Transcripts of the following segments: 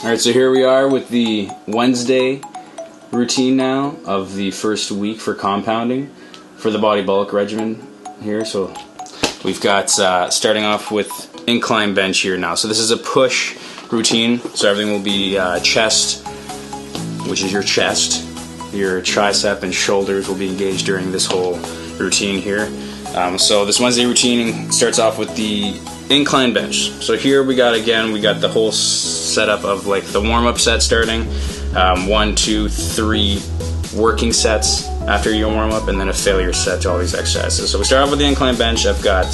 Alright, so here we are with the Wednesday routine now of the first week for compounding for the body bulk regimen here. So we've got starting off with incline bench here now. So this is a push routine, so everything will be chest, which is your chest, your tricep and shoulders will be engaged during this whole routine here. So this Wednesday routine starts off with the incline bench. So here we got the whole setup of like the warm-up set starting, 1, 2, 3 working sets after your warm-up, and then a failure set to all these exercises. So we start off with the incline bench. I've got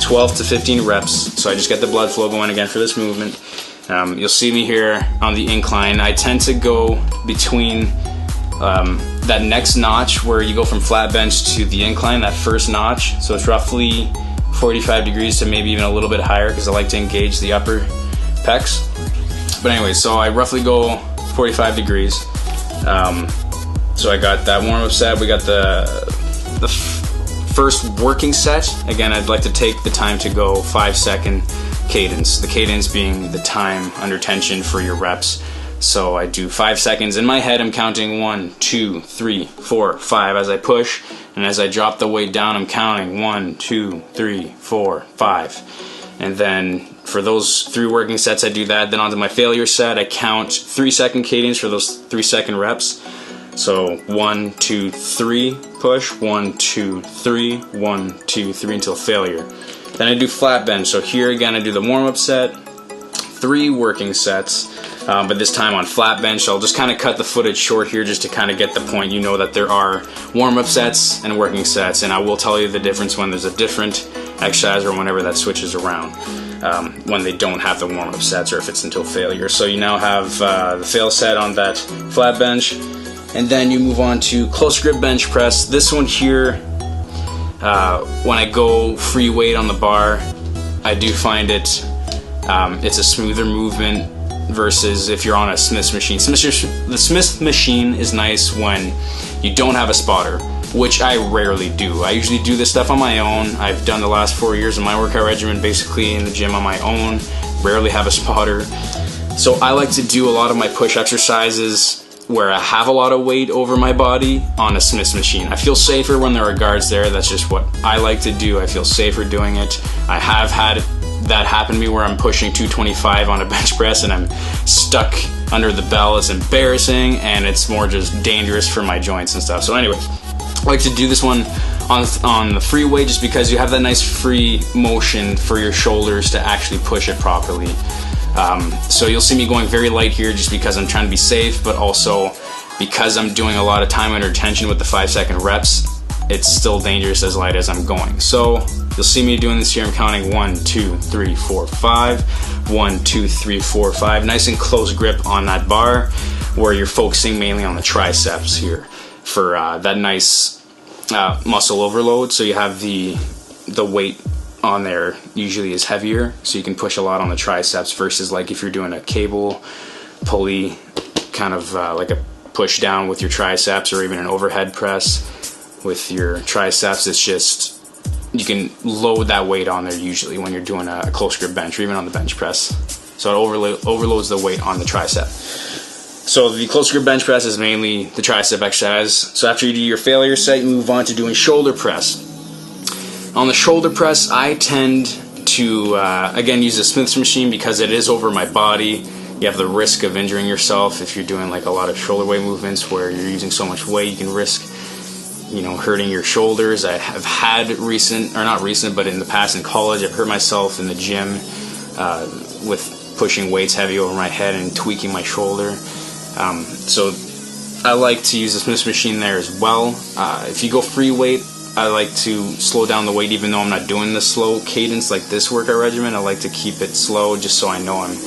12 to 15 reps, so I just get the blood flow going again for this movement. You'll see me here on the incline. I tend to go between that next notch where you go from flat bench to the incline, that first notch. So it's roughly 45 degrees to maybe even a little bit higher because I like to engage the upper pecs. But anyway, so I roughly go 45 degrees. So I got that warm-up set. We got the first working set. Again, I'd like to take the time to go 5-second cadence. The cadence being the time under tension for your reps. So I do 5 seconds. In my head, I'm counting 1, 2, 3, 4, 5 as I push, and as I drop the weight down, I'm counting 1, 2, 3, 4, 5. And then for those 3 working sets, I do that. Then onto my failure set, I count 3-second cadence for those 3-second reps. So 1, 2, 3 push, 1, 2, 3, 1, 2, 3 until failure. Then I do flat bench. So here again, I do the warm-up set, 3 working sets. But this time on flat bench. So I'll just kind of cut the footage short here just to kind of get the point. You know that there are warm-up sets and working sets, and I will tell you the difference when there's a different exercise or whenever that switches around, when they don't have the warm-up sets or if it's until failure. So you now have the fail set on that flat bench, and then you move on to close grip bench press. This one here, when I go free weight on the bar, I do find it's a smoother movement versus if you're on a Smith's machine. The Smith's machine is nice when you don't have a spotter, which I rarely do. I usually do this stuff on my own. I've done the last 4 years of my workout regimen basically in the gym on my own, rarely have a spotter. So I like to do a lot of my push exercises where I have a lot of weight over my body on a Smith's machine. I feel safer when there are guards there. That's just what I like to do. I feel safer doing it. I have had that happen to me where I'm pushing 225 on a bench press and I'm stuck under the bell. It's embarrassing and it's more just dangerous for my joints and stuff. So anyways, I like to do this one on the free weight just because you have that nice free motion for your shoulders to actually push it properly. So you'll see me going very light here just because I'm trying to be safe, but also because I'm doing a lot of time under tension with the 5-second reps, it's still dangerous as light as I'm going. So you'll see me doing this here. I'm counting 1, 2, 3, 4, 5. 1, 2, 3, 4, 5. Nice and close grip on that bar where you're focusing mainly on the triceps here for that nice muscle overload. So you have the weight on there usually is heavier, so you can push a lot on the triceps versus like if you're doing a cable pulley kind of like a push down with your triceps or even an overhead press with your triceps. It's just you can load that weight on there usually when you're doing a close grip bench or even on the bench press. So it overloads the weight on the tricep. So the close grip bench press is mainly the tricep exercise. So after you do your failure set, you move on to doing shoulder press. On the shoulder press, I tend to, again, use a Smith's machine because it is over my body. You have the risk of injuring yourself if you're doing like a lot of shoulder weight movements where you're using so much weight. You can risk, hurting your shoulders. I have had but in the past in college, I've hurt myself in the gym with pushing weights heavy over my head and tweaking my shoulder. So I like to use the Smith's machine there as well. If you go free weight, I like to slow down the weight even though I'm not doing the slow cadence like this workout regimen. I like to keep it slow just so I know I'm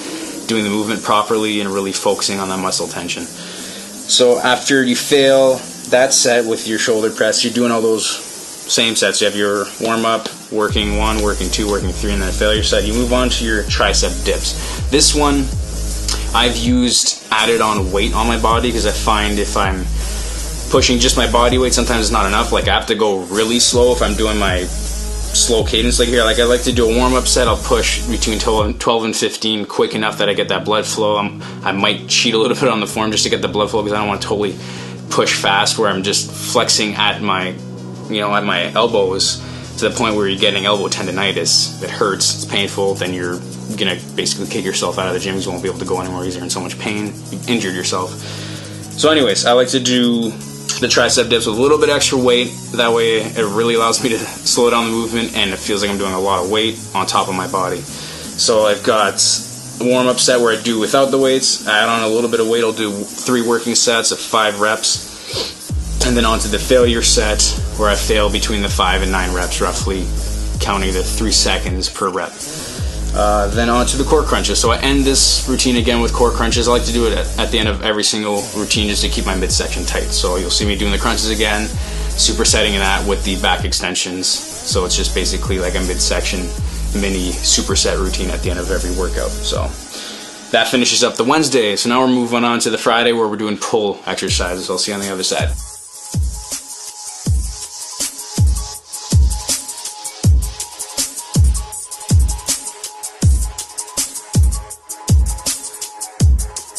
doing the movement properly and really focusing on that muscle tension. So after you fail that set with your shoulder press, you're doing all those same sets. You have your warm-up, working 1, working 2, working 3, and then a failure set. You move on to your tricep dips. This one I've used added on weight on my body because I find if I'm pushing just my body weight, sometimes it's not enough. Like I have to go really slow if I'm doing my slow cadence. Like here, like I like to do a warm-up set. I'll push between 12 and 15 quick enough that I get that blood flow. I might cheat a little bit on the form just to get the blood flow because I don't want to totally push fast where I'm just flexing at my, you know, at my elbows to the point where you're getting elbow tendonitis. It hurts, it's painful, then you're gonna basically kick yourself out of the gym because you won't be able to go anymore because you're in so much pain. You injured yourself. So anyways, I like to do the tricep dips with a little bit extra weight. That way it really allows me to slow down the movement and it feels like I'm doing a lot of weight on top of my body. So I've got a warm-up set where I do without the weights. I add on a little bit of weight. I'll do 3 working sets of 5 reps. And then onto the failure set where I fail between the 5 and 9 reps roughly, counting the 3 seconds per rep. Then on to the core crunches. So I end this routine again with core crunches. I like to do it at the end of every single routine just to keep my midsection tight. So you'll see me doing the crunches again, supersetting that with the back extensions. So it's just basically like a midsection mini superset routine at the end of every workout. So that finishes up the Wednesday. So now we're moving on to the Friday where we're doing pull exercises. I'll see you on the other side.